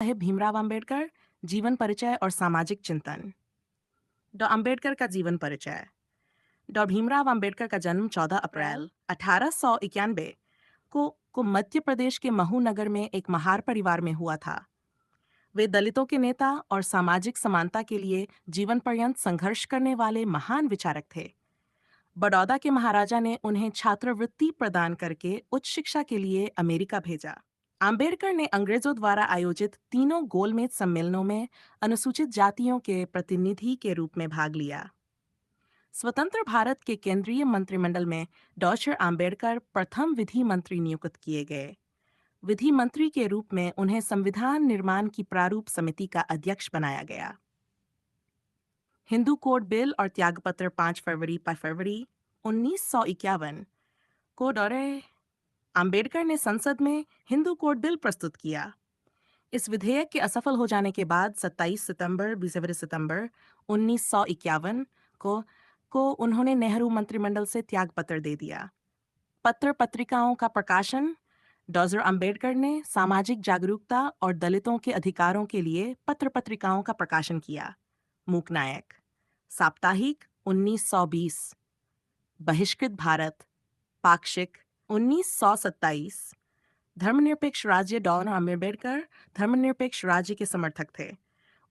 साहेब भीमराव अंबेडकर, जीवन परिचय और सामाजिक चिंतन। डॉ अंबेडकर का जीवन परिचय। डॉ भीमराव अंबेडकर का जन्म 14 अप्रैल 1891 को मध्य प्रदेश के महू नगर में एक महार परिवार में हुआ था। वे दलितों के नेता और सामाजिक समानता के लिए जीवन पर्यंत संघर्ष करने वाले महान विचारक थे। बड़ौदा के महाराजा ने उन्हें छात्रवृत्ति प्रदान करके उच्च शिक्षा के लिए अमेरिका भेजा। आम्बेडकर ने अंग्रेजों द्वारा आयोजित तीनों गोलमेज सम्मेलनों में अनुसूचित जातियों के प्रतिनिधि के रूप में भाग लिया। स्वतंत्र भारत के केंद्रीय मंत्रिमंडल में डॉक्टर आम्बेडकर प्रथम विधि मंत्री नियुक्त किए गए। विधि मंत्री के रूप में उन्हें संविधान निर्माण की प्रारूप समिति का अध्यक्ष बनाया गया। हिंदू कोड बिल और त्यागपत्र 5 फरवरी 1951 को डॉक्टर आम्बेडकर ने संसद में हिंदू कोड बिल प्रस्तुत किया। इस विधेयक के असफल हो जाने के बाद 27 सितंबर 1951 को उन्होंने नेहरू मंत्रिमंडल से त्यागपत्र दे दिया। पत्र पत्रिकाओं का प्रकाशन। डॉक्टर आम्बेडकर ने सामाजिक जागरूकता और दलितों के अधिकारों के लिए पत्र पत्रिकाओं का प्रकाशन किया। मूकनायक। साप्ताहिक 1920, बहिष्कृत भारत, पाक्षिक 1927। धर्मनिरपेक्ष राज्य। डॉ आम्बेडकर धर्मनिरपेक्ष राज्य के समर्थक थे।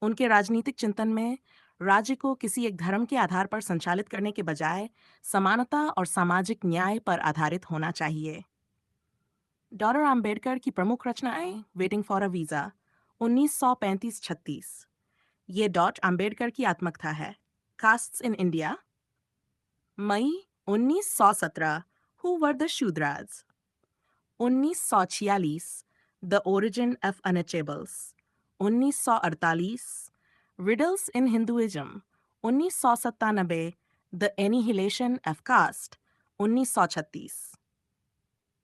उनके राजनीतिक चिंतन में राज्य को किसी एक धर्म के आधार पर संचालित करने के बजाय समानता और सामाजिक न्याय पर आधारित होना चाहिए। डॉक्टर आम्बेडकर की प्रमुख रचनाएं। Waiting for a visa 1935-36। ये डॉक्टर आम्बेडकर की आत्मकथा है। Castes in India. मई 1917 who were the Shudras. 1946 the origin of untouchables. 1948 riddles in Hinduism. 1997 the annihilation of caste. 1936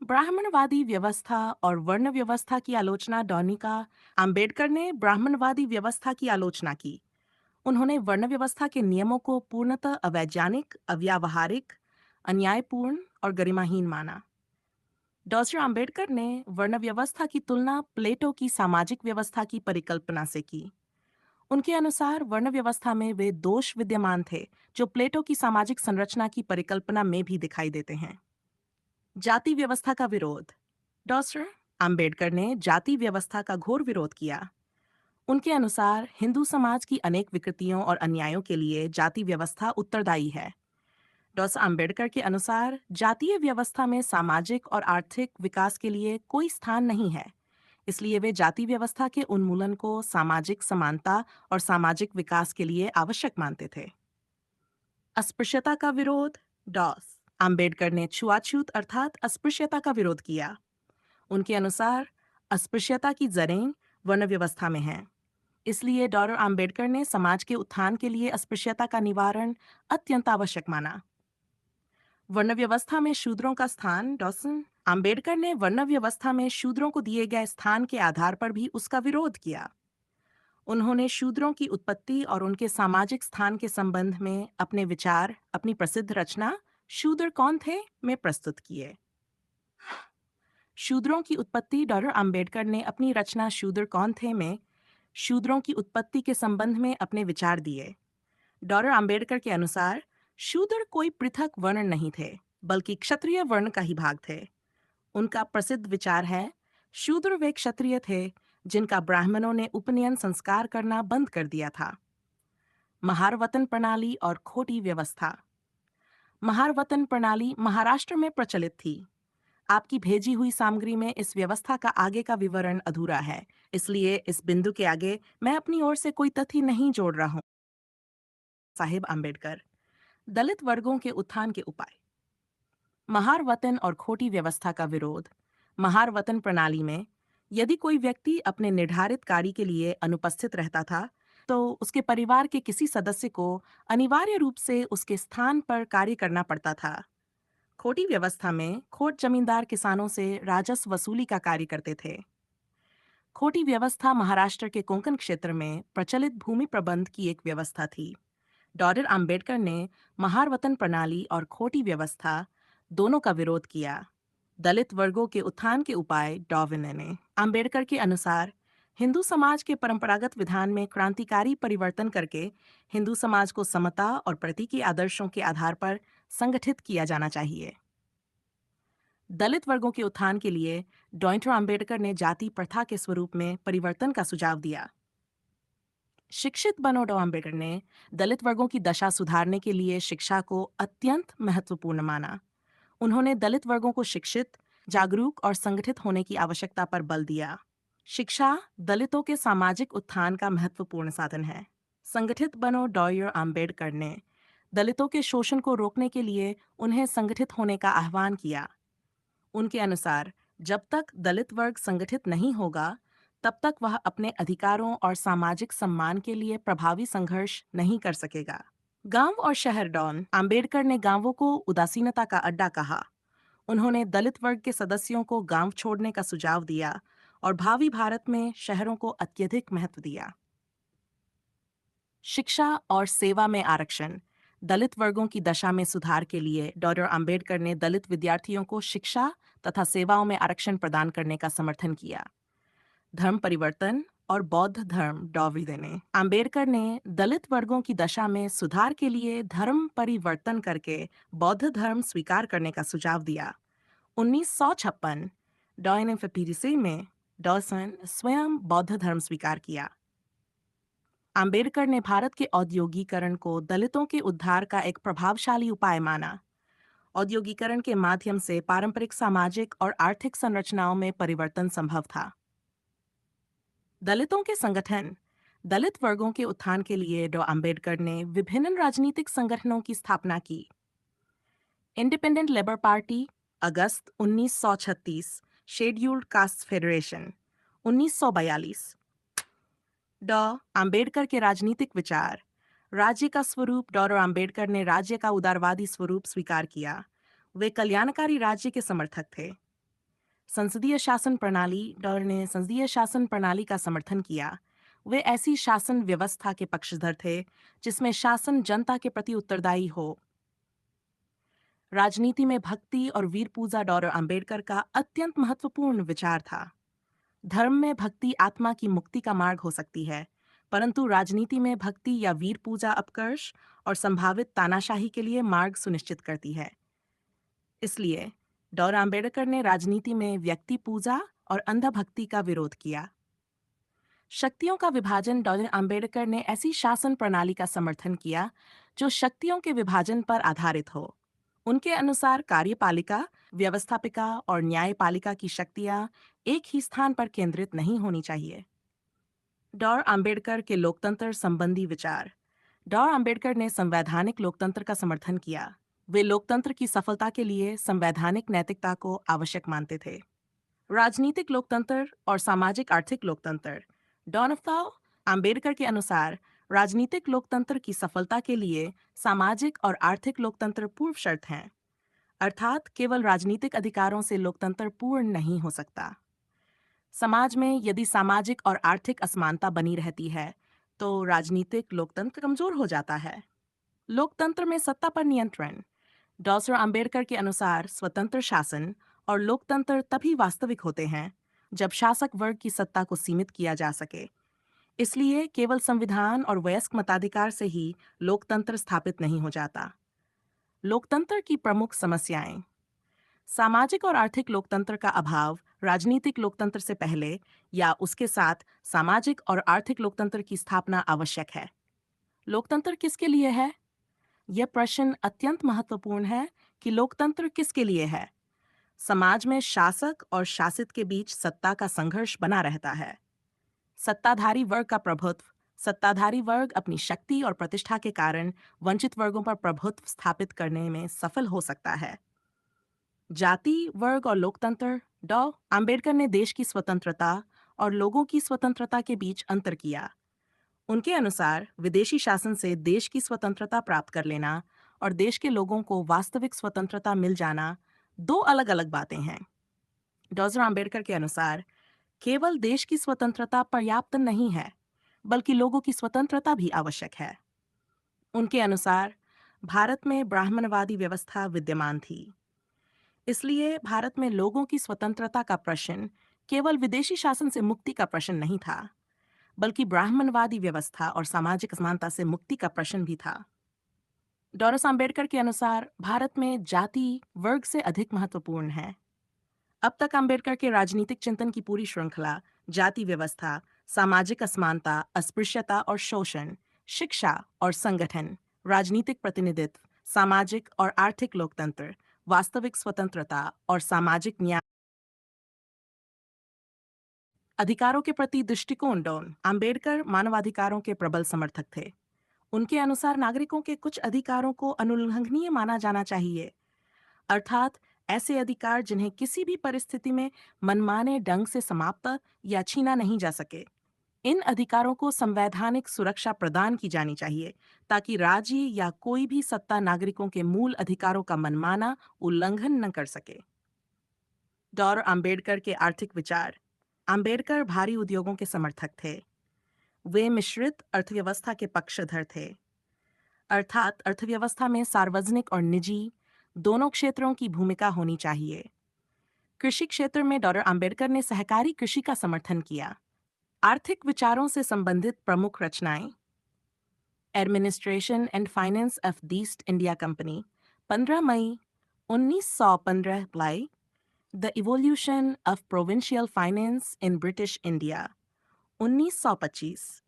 ब्राह्मणवादी व्यवस्था और वर्ण व्यवस्था की आलोचना। डॉनिका आम्बेडकर ने ब्राह्मणवादी व्यवस्था की आलोचना की। उन्होंने वर्ण व्यवस्था के नियमों को पूर्णतः अवैज्ञानिक, अव्यावहारिक, अन्यायपूर्ण और गरिमाहीन माना। डॉक्टर आम्बेडकर ने वर्ण व्यवस्था की तुलना प्लेटो की सामाजिक व्यवस्था की परिकल्पना से की। उनके अनुसार वर्ण व्यवस्था में वे दोष विद्यमान थे जो प्लेटो की सामाजिक संरचना की परिकल्पना में भी दिखाई देते हैं। जाति व्यवस्था का विरोध। डॉक्टर आम्बेडकर ने जाति व्यवस्था का घोर विरोध किया। उनके अनुसार हिंदू समाज की अनेक विकृतियों और अन्यायों के लिए जाति व्यवस्था उत्तरदायी है। डॉक्टर आम्बेडकर के अनुसार जातीय व्यवस्था में सामाजिक और आर्थिक विकास के लिए कोई स्थान नहीं है, इसलिए वे जाति व्यवस्था के उन्मूलन को सामाजिक समानता और सामाजिक विकास के लिए आवश्यक मानते थे। अस्पृश्यता का विरोध। डॉस आम्बेडकर ने छुआछूत अर्थात अस्पृश्यता का विरोध किया। उनके अनुसार अस्पृश्यता की जड़ें वर्ण व्यवस्था में हैं, इसलिए डॉक्टर आम्बेडकर ने समाज के उत्थान के लिए अस्पृश्यता का निवारण अत्यंत आवश्यक माना। वर्ण व्यवस्था में शूद्रों का स्थान। डॉसन आम्बेडकर ने वर्ण व्यवस्था में शूद्रों को दिए गए स्थान के आधार पर भी उसका विरोध किया। उन्होंने शूद्रों की उत्पत्ति और उनके सामाजिक स्थान के संबंध में अपने विचार अपनी प्रसिद्ध रचना शूद्र कौन थे में प्रस्तुत किए। शूद्रों की उत्पत्ति। डॉक्टर आम्बेडकर ने अपनी रचना शूद्र कौन थे में शूद्रों की उत्पत्ति के संबंध में अपने विचार दिए। डॉक्टर आम्बेडकर के अनुसार शूद्र कोई पृथक वर्ण नहीं थे, बल्कि क्षत्रिय वर्ण का ही भाग थे। उनका प्रसिद्ध विचार है, शूद्र वे क्षत्रिय थे जिनका ब्राह्मणों ने उपनयन संस्कार करना बंद कर दिया था। महार वतन प्रणाली और खोटी व्यवस्था। महार वतन प्रणाली महाराष्ट्र में प्रचलित थी। आपकी भेजी हुई सामग्री में इस व्यवस्था का आगे का विवरण अधूरा है, इसलिए इस बिंदु के आगे मैं अपनी ओर से कोई तथ्य नहीं जोड़ रहा हूं। साहिब आम्बेडकर। दलित वर्गों के उत्थान के उपाय। महार वतन और खोटी व्यवस्था का विरोध। महार वतन प्रणाली में यदि कोई व्यक्ति अपने निर्धारित कार्य के लिए अनुपस्थित रहता था तो उसके परिवार के किसी सदस्य को अनिवार्य रूप से उसके स्थान पर कार्य करना पड़ता था। खोटी व्यवस्था में खोट जमींदार किसानों से राजस्व वसूली का कार्य करते थे। खोटी व्यवस्था महाराष्ट्र के कोंकण क्षेत्र में प्रचलित भूमि प्रबंध की एक व्यवस्था थी। डॉक्टर आम्बेडकर ने महार वतन प्रणाली और खोटी व्यवस्था दोनों का विरोध किया। दलित वर्गों के उत्थान के उपाय। डॉविन ने आम्बेडकर के अनुसार हिंदू समाज के परंपरागत विधान में क्रांतिकारी परिवर्तन करके हिंदू समाज को समता और प्रति के आदर्शों के आधार पर संगठित किया जाना चाहिए। दलित वर्गों के उत्थान के लिए डॉक्टर अंबेडकर ने जाति प्रथा के स्वरूप में परिवर्तन का सुझाव दिया। शिक्षित बनो डॉ अम्बेडकर ने दलित वर्गों की दशा सुधारने के लिए शिक्षा को अत्यंत महत्वपूर्ण माना। उन्होंने दलित वर्गों को शिक्षित, जागरूक और संगठित होने की आवश्यकता पर बल दिया। शिक्षा दलितों के सामाजिक उत्थान का महत्वपूर्ण साधन है। संगठित बनो डॉ अम्बेडकर ने दलितों के शोषण को रोकने के लिए उन्हें संगठित होने का आह्वान किया। उनके अनुसार जब तक दलित वर्ग संगठित नहीं होगा, तब तक वह अपने अधिकारों और सामाजिक सम्मान के लिए प्रभावी संघर्ष नहीं कर सकेगा। गांव और शहर डॉन अंबेडकर ने गांवों को उदासीनता का अड्डा कहा। उन्होंने दलित वर्ग के सदस्यों को गांव छोड़ने का सुझाव दिया और भावी भारत में शहरों को अत्यधिक महत्व दिया। शिक्षा और सेवा में आरक्षण दलित वर्गों की दशा में सुधार के लिए डॉक्टर अंबेडकर ने दलित विद्यार्थियों को शिक्षा तथा सेवाओं में आरक्षण प्रदान करने का समर्थन किया। धर्म परिवर्तन और बौद्ध धर्म डॉविदे ने अंबेडकर ने दलित वर्गों की दशा में सुधार के लिए धर्म परिवर्तन करके बौद्ध धर्म स्वीकार करने का सुझाव दिया। 1956 डॉ में डॉसन स्वयं बौद्ध धर्म स्वीकार किया। अंबेडकर ने भारत के औद्योगीकरण को दलितों के उद्धार का एक प्रभावशाली उपाय माना। औद्योगीकरण के माध्यम से पारंपरिक सामाजिक और आर्थिक संरचनाओं में परिवर्तन संभव था। दलितों के संगठन दलित वर्गों के उत्थान के लिए डॉ अंबेडकर ने विभिन्न राजनीतिक संगठनों की स्थापना की। इंडिपेंडेंट लेबर पार्टी अगस्त 1936, शेड्यूल्ड कास्ट फेडरेशन 1942। डॉ अंबेडकर के राजनीतिक विचार राज्य का स्वरूप डॉ अंबेडकर ने राज्य का उदारवादी स्वरूप स्वीकार किया। वे कल्याणकारी राज्य के समर्थक थे। संसदीय शासन प्रणाली डॉ ने संसदीय शासन प्रणाली का समर्थन किया। वे ऐसी शासन व्यवस्था के पक्षधर थे जिसमें शासन जनता के प्रति उत्तरदायी हो। राजनीति में भक्ति और वीर पूजा डॉ अंबेडकर का अत्यंत महत्वपूर्ण विचार था। धर्म में भक्ति आत्मा की मुक्ति का मार्ग हो सकती है, परंतु राजनीति में भक्ति या वीर पूजा अपकर्ष और संभावित तानाशाही के लिए मार्ग सुनिश्चित करती है। इसलिए डॉ अंबेडकर ने राजनीति में व्यक्ति पूजा और अंधभक्ति का विरोध किया। शक्तियों का विभाजन डॉ अंबेडकर ने ऐसी शासन प्रणाली का समर्थन किया जो शक्तियों के विभाजन पर आधारित हो। उनके अनुसार कार्यपालिका, व्यवस्थापिका और न्यायपालिका की शक्तियां एक ही स्थान पर केंद्रित नहीं होनी चाहिए। डॉ अंबेडकर के लोकतंत्र संबंधी विचार डॉ अंबेडकर ने संवैधानिक लोकतंत्र का समर्थन किया। वे लोकतंत्र की सफलता के लिए संवैधानिक नैतिकता को आवश्यक मानते थे। राजनीतिक लोकतंत्र और सामाजिक आर्थिक लोकतंत्र डॉ अंबेडकर के अनुसार राजनीतिक लोकतंत्र की सफलता के लिए सामाजिक और आर्थिक लोकतंत्र पूर्व शर्त हैं। अर्थात केवल राजनीतिक अधिकारों से लोकतंत्र पूर्ण नहीं हो सकता। समाज में यदि सामाजिक और आर्थिक असमानता बनी रहती है तो राजनीतिक लोकतंत्र कमजोर हो जाता है। लोकतंत्र में सत्ता पर नियंत्रण डॉ अंबेडकर के अनुसार स्वतंत्र शासन और लोकतंत्र तभी वास्तविक होते हैं जब शासक वर्ग की सत्ता को सीमित किया जा सके। इसलिए केवल संविधान और वयस्क मताधिकार से ही लोकतंत्र स्थापित नहीं हो जाता। लोकतंत्र की प्रमुख समस्याएं सामाजिक और आर्थिक लोकतंत्र का अभाव राजनीतिक लोकतंत्र से पहले या उसके साथ सामाजिक और आर्थिक लोकतंत्र की स्थापना आवश्यक है। लोकतंत्र किसके लिए है? यह प्रश्न अत्यंत महत्वपूर्ण है कि लोकतंत्र किसके लिए है। समाज में शासक और शासित के बीच सत्ता का संघर्ष बना रहता है। सत्ताधारी वर्ग का प्रभुत्व सत्ताधारी वर्ग अपनी शक्ति और प्रतिष्ठा के कारण वंचित वर्गों पर प्रभुत्व स्थापित करने में सफल हो सकता है। जाति, वर्ग और लोकतंत्र डॉ अंबेडकर ने देश की स्वतंत्रता और लोगों की स्वतंत्रता के बीच अंतर किया। उनके अनुसार विदेशी शासन से देश की स्वतंत्रता प्राप्त कर लेना और देश के लोगों को वास्तविक स्वतंत्रता मिल जाना दो अलग अलग बातें हैं। डॉ अंबेडकर के अनुसार केवल देश की स्वतंत्रता पर्याप्त नहीं है, बल्कि लोगों की स्वतंत्रता भी आवश्यक है। उनके अनुसार भारत में ब्राह्मणवादी व्यवस्था विद्यमान थी। इसलिए भारत में लोगों की स्वतंत्रता का प्रश्न केवल विदेशी शासन से मुक्ति का प्रश्न नहीं था, बल्कि ब्राह्मणवादी व्यवस्था और सामाजिक असमानता से मुक्ति का प्रश्न भी था। डॉक्टर आम्बेडकर के अनुसार भारत में जाति वर्ग से अधिक महत्वपूर्ण है। अब तक आम्बेडकर के राजनीतिक चिंतन की पूरी श्रृंखला जाति व्यवस्था, सामाजिक असमानता, अस्पृश्यता और शोषण, शिक्षा और संगठन, राजनीतिक प्रतिनिधित्व, सामाजिक और आर्थिक लोकतंत्र, वास्तविक स्वतंत्रता और सामाजिक न्याय अधिकारों के प्रति दृष्टिकोण डॉन आम्बेडकर मानवाधिकारों के प्रबल समर्थक थे। उनके अनुसार नागरिकों के कुछ अधिकारों को अनुल्लंघनीय माना जाना चाहिए, अर्थात ऐसे अधिकार जिन्हें किसी भी परिस्थिति में मनमाने ढंग से समाप्त या छीना नहीं जा सके। इन अधिकारों को संवैधानिक सुरक्षा प्रदान की जानी चाहिए ताकि राज्य या कोई भी सत्ता नागरिकों के मूल अधिकारों का मनमाना उल्लंघन न कर सके। डॉक्टर आम्बेडकर के आर्थिक विचार। आम्बेडकर भारी उद्योगों के समर्थक थे। वे मिश्रित अर्थव्यवस्था के पक्षधर थे, अर्थात अर्थव्यवस्था में सार्वजनिक और निजी दोनों क्षेत्रों की भूमिका होनी चाहिए। कृषि क्षेत्र में डॉक्टर आम्बेडकर ने सहकारी कृषि का समर्थन किया। आर्थिक विचारों से संबंधित प्रमुख रचनाएं administration and finance of the East India Company 15 मई 1915 लाई the evolution of provincial finance in British India 1925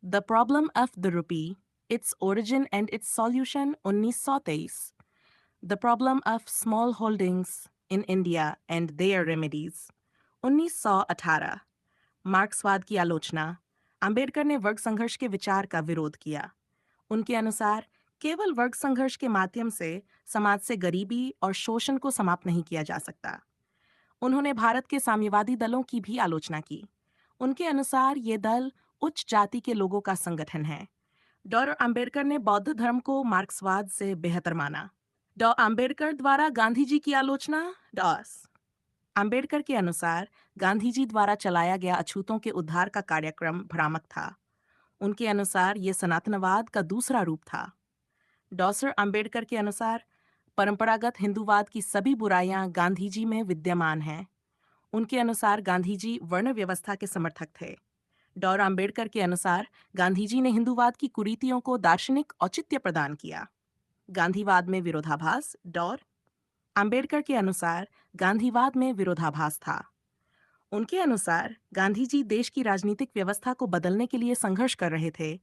the problem of the rupee its origin and its solution 1923 the problem of small holdings in India and their remedies 1918 मार्क्सवाद की आलोचना। अंबेडकर ने वर्ग संघर्ष के विचार का विरोध किया। उनके अनुसार केवल वर्ग संघर्ष के माध्यम से समाज से गरीबी और शोषण को समाप्त नहीं किया जा सकता। उन्होंने भारत के साम्यवादी दलों की भी आलोचना की। उनके अनुसार ये दल उच्च जाति के लोगों का संगठन है। डॉक्टर आम्बेडकर ने बौद्ध धर्म को मार्क्सवाद से बेहतर माना। डॉक्टर आम्बेडकर द्वारा गांधी जी की आलोचना। डॉस अंबेडकर के अनुसार गांधी जी द्वारा चलाया गया अछूतों के उद्धार का कार्यक्रम भ्रामक था। उनके अनुसार ये सनातनवाद का दूसरा रूप था। डॉक्टर अंबेडकर के अनुसार परंपरागत हिंदूवाद की सभी बुराइयां गांधी जी में विद्यमान हैं। उनके अनुसार गांधी जी वर्ण व्यवस्था के समर्थक थे। डॉक्टर अंबेडकर के अनुसार गांधी जी ने हिंदूवाद की कुरीतियों को दार्शनिक औचित्य प्रदान किया। गांधीवाद में विरोधाभास। डॉक्टर अंबेडकर के अनुसार गांधीवाद में विरोधाभास था। उनके अनुसार गांधी जी देश की राजनीतिक व्यवस्था को बदलने के लिए संघर्ष कर रहे थे,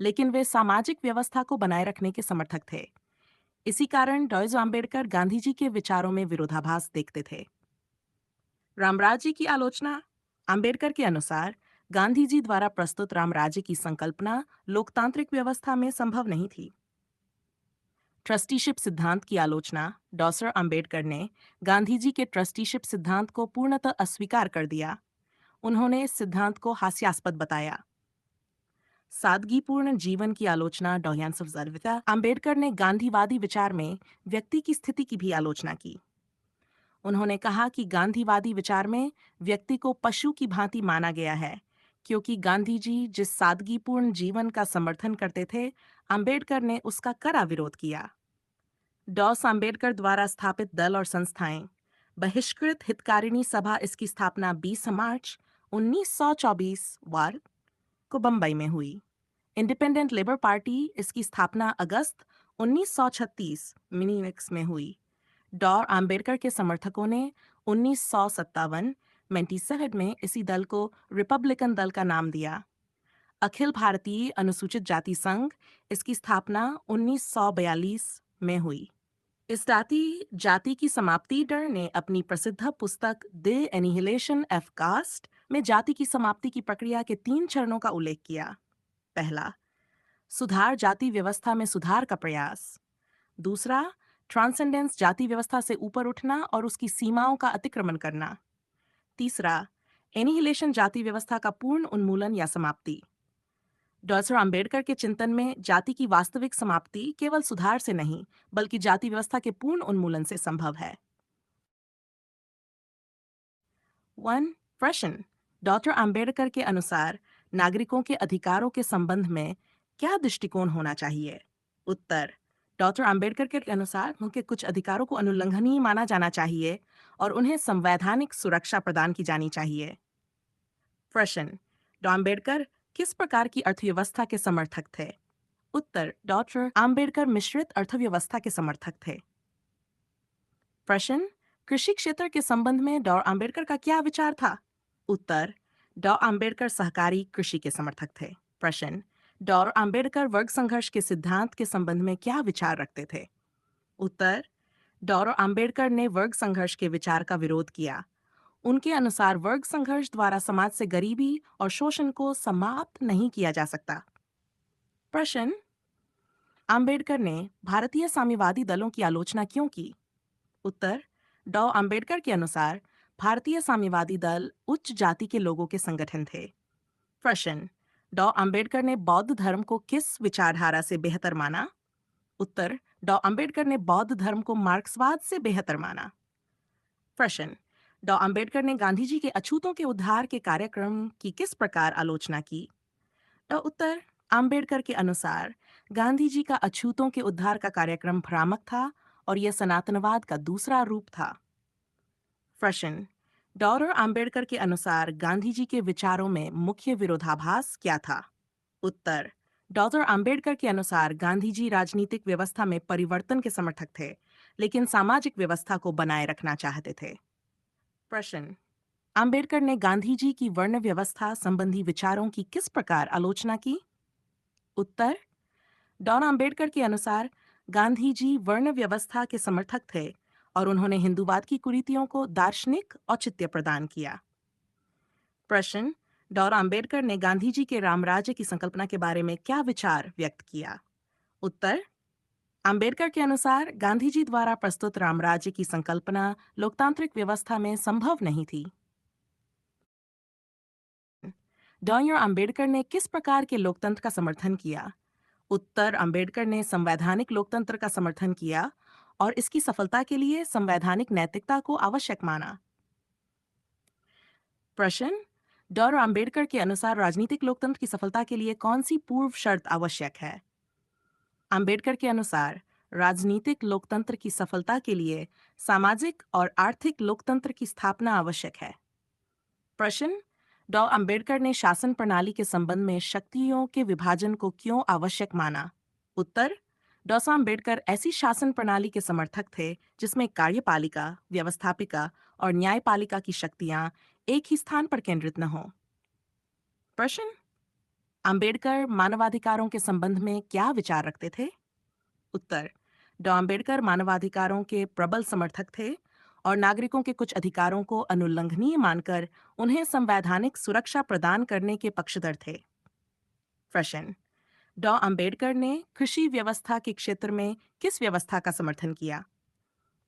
लेकिन वे सामाजिक व्यवस्था को बनाए रखने के समर्थक थे। इसी कारण डॉक्टर आम्बेडकर गांधी जी के विचारों में विरोधाभास देखते थे। रामराज्य की आलोचना। आम्बेडकर के अनुसार गांधी जी द्वारा प्रस्तुत रामराज्य की संकल्पना लोकतांत्रिक व्यवस्था में संभव नहीं थी। ट्रस्टीशिप सिद्धांत की आलोचना। डॉक्टर अंबेडकर ने गांधी जी के ट्रस्टीशिप सिद्धांत को पूर्णतः अस्वीकार कर दिया। उन्होंने इस सिद्धांत को हास्यास्पद बताया। सादगीपूर्ण जीवन की आलोचना। डॉ अंबेडकर ने गांधीवादी विचार में व्यक्ति की स्थिति की भी आलोचना की। उन्होंने कहा कि गांधीवादी विचार में व्यक्ति को पशु की भांति माना गया है। क्योंकि गांधी जी जिस सादगीपूर्ण जीवन का समर्थन करते थे, अंबेडकर ने उसका कड़ा विरोध किया। डॉस अंबेडकर द्वारा स्थापित दल और संस्थाएं। बहिष्कृत हितकारिणी सभा, इसकी स्थापना 20 मार्च 1924 वार को बंबई में हुई। इंडिपेंडेंट लेबर पार्टी, इसकी स्थापना अगस्त 1936 मिनीनिक्स में हुई। डॉ आम्बेडकर के समर्थकों ने 1957 में इसी दल को रिपब्लिकन दल का नाम दिया। अखिल भारतीय अनुसूचित जाति संघ, इसकी स्थापना 1942 में हुई। इस जाति की समाप्ति डर ने अपनी प्रसिद्ध पुस्तक द एनिहिलेशन ऑफ कास्ट में जाति की समाप्ति की प्रक्रिया के 3 चरणों का उल्लेख किया। पहला, सुधार जाति व्यवस्था में सुधार का प्रयास। दूसरा, ट्रांसेंडेंस जाति व्यवस्था से ऊपर उठना और उसकी सीमाओं का अतिक्रमण करना। तीसरा, एनिहिलेशन जाति व्यवस्था का पूर्ण उन्मूलन या समाप्ति। डॉक्टर अंबेडकर के चिंतन में जाति की वास्तविक समाप्ति केवल सुधार से नहीं, बल्कि जाति व्यवस्था के पूर्ण उन्मूलन से संभव है। 1. प्रश्न। डॉक्टर अंबेडकर के अनुसार नागरिकों के अधिकारों के संबंध में क्या दृष्टिकोण होना चाहिए? उत्तर। डॉक्टर अंबेडकर के अनुसार उनके कुछ अधिकारों को अनुल्लंघनीय माना जाना चाहिए और उन्हें संवैधानिक सुरक्षा प्रदान की जानी चाहिए। प्रश्न, डॉ अंबेडकर किस प्रकार की अर्थव्यवस्था के समर्थक थे? उत्तर, डॉक्टर अंबेडकर मिश्रित अर्थव्यवस्था के समर्थक थे। प्रश्न, कृषि क्षेत्र के संबंध में डॉ अंबेडकर का क्या विचार था? उत्तर, डॉ अंबेडकर सहकारी कृषि के समर्थक थे। प्रश्न, डॉ अंबेडकर वर्ग संघर्ष के सिद्धांत के संबंध में क्या विचार रखते थे? उत्तर, डॉ अंबेडकर ने वर्ग संघर्ष के विचार का विरोध किया। उनके अनुसार वर्ग संघर्ष द्वारा समाज से गरीबी और शोषण को समाप्त नहीं किया जा सकता। प्रश्न, अंबेडकर ने भारतीय साम्यवादी दलों की आलोचना क्यों की? उत्तर, डॉ अंबेडकर के अनुसार भारतीय साम्यवादी दल उच्च जाति के लोगों के संगठन थे। प्रश्न, डॉ अंबेडकर ने बौद्ध धर्म को किस विचारधारा से बेहतर माना? उत्तर, डॉ अंबेडकर ने बौद्ध धर्म को मार्क्सवाद से बेहतर माना। प्रश्न, डॉ अंबेडकर ने गांधी जी के अछूतों के उद्धार के कार्यक्रम की किस प्रकार आलोचना की? उत्तर, अंबेडकर के अनुसार गांधी जी का अछूतों के उद्धार का कार्यक्रम भ्रामक था और यह सनातनवाद का दूसरा रूप था। प्रश्न, डॉक्टर अंबेडकर के अनुसार गांधी जी के विचारों में मुख्य विरोधाभास क्या था? उत्तर, डॉक्टर अंबेडकर के अनुसार गांधी जी राजनीतिक व्यवस्था में परिवर्तन के समर्थक थे, लेकिन सामाजिक व्यवस्था को बनाए रखना चाहते थे। प्रश्न, अंबेडकर ने गांधी जी की वर्ण व्यवस्था संबंधी विचारों की किस प्रकार आलोचना की? उत्तर, डॉन अंबेडकर के अनुसार गांधी जी वर्ण व्यवस्था के समर्थक थे और उन्होंने हिंदूवाद की कुरीतियों को दार्शनिक औचित्य प्रदान किया। प्रश्न, डॉ अंबेडकर ने गांधी जी के रामराज्य की संकल्पना के बारे में क्या विचार व्यक्त किया? उत्तर, अंबेडकर के अनुसार गांधी जी द्वारा प्रस्तुत रामराज्य की संकल्पना लोकतांत्रिक व्यवस्था में संभव नहीं थी। डॉ अंबेडकर ने किस प्रकार के लोकतंत्र का समर्थन किया? उत्तर, अंबेडकर ने संवैधानिक लोकतंत्र का समर्थन किया और इसकी सफलता के लिए संवैधानिक नैतिकता को आवश्यक माना। प्रश्न, डॉ अंबेडकर के अनुसार राजनीतिक लोकतंत्र की सफलता के लिए कौन सी पूर्व शर्त आवश्यक है? अंबेडकर के अनुसार राजनीतिक लोकतंत्र की सफलता के लिए सामाजिक और आर्थिक लोकतंत्र की स्थापना आवश्यक है। प्रश्न, डॉ अंबेडकर ने शासन प्रणाली के संबंध में शक्तियों के विभाजन को क्यों आवश्यक माना? उत्तर, डॉ अंबेडकर ऐसी शासन प्रणाली के समर्थक थे जिसमें कार्यपालिका, व्यवस्थापिका और न्यायपालिका की शक्तियां एक ही स्थान पर केंद्रित न हों। प्रश्न, अंबेडकर मानवाधिकारों के संबंध में क्या विचार रखते थे? उत्तर, डॉ अंबेडकर मानवाधिकारों के प्रबल समर्थक थे और नागरिकों के कुछ अधिकारों को अनुल्लंघनीय मानकर उन्हें संवैधानिक सुरक्षा प्रदान करने के पक्षधर थे। प्रश्न, डॉ अंबेडकर ने कृषि व्यवस्था के क्षेत्र में किस व्यवस्था का समर्थन किया?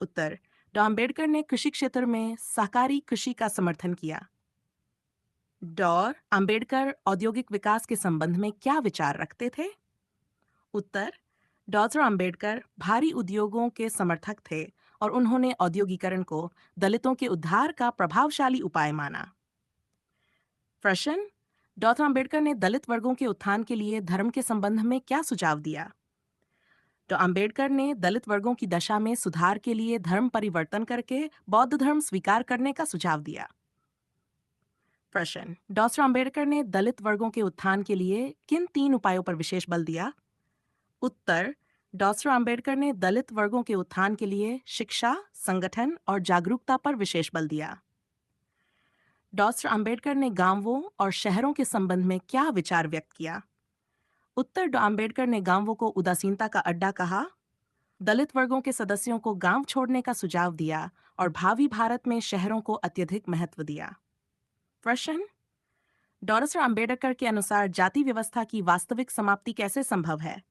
उत्तर, डॉ अंबेडकर ने कृषि क्षेत्र में सहकारी कृषि का समर्थन किया। डॉ अंबेडकर औद्योगिक विकास के संबंध में क्या विचार रखते थे? उत्तर, डॉक्टर अंबेडकर भारी उद्योगों के समर्थक थे और उन्होंने औद्योगिकरण को दलितों के उद्धार का प्रभावशाली उपाय माना। प्रश्न, डॉक्टर अंबेडकर ने दलित वर्गों के उत्थान के लिए धर्म के संबंध में क्या सुझाव दिया? तो अंबेडकर ने दलित वर्गों की दशा में सुधार के लिए धर्म परिवर्तन करके बौद्ध धर्म स्वीकार करने का सुझाव दिया। प्रश्न, डॉक्टर अंबेडकर ने दलित वर्गों के उत्थान के लिए किन 3 उपायों पर विशेष बल दिया? उत्तर, डॉक्टर अंबेडकर ने दलित वर्गों के उत्थान के लिए शिक्षा, संगठन और जागरूकता पर विशेष बल दिया। डॉक्टर अंबेडकर ने गांवों और शहरों के संबंध में क्या विचार व्यक्त किया? उत्तर, डॉ अंबेडकर ने गांवों को उदासीनता का अड्डा कहा, दलित वर्गों के सदस्यों को गांव छोड़ने का सुझाव दिया और भावी भारत में शहरों को अत्यधिक महत्व दिया। प्रश्न, डॉक्टर अंबेडकर के अनुसार जाति व्यवस्था की वास्तविक समाप्ति कैसे संभव है?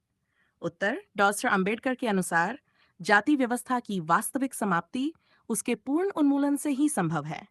उत्तर, डॉक्टर अंबेडकर के अनुसार जाति व्यवस्था की वास्तविक समाप्ति उसके पूर्ण उन्मूलन से ही संभव है।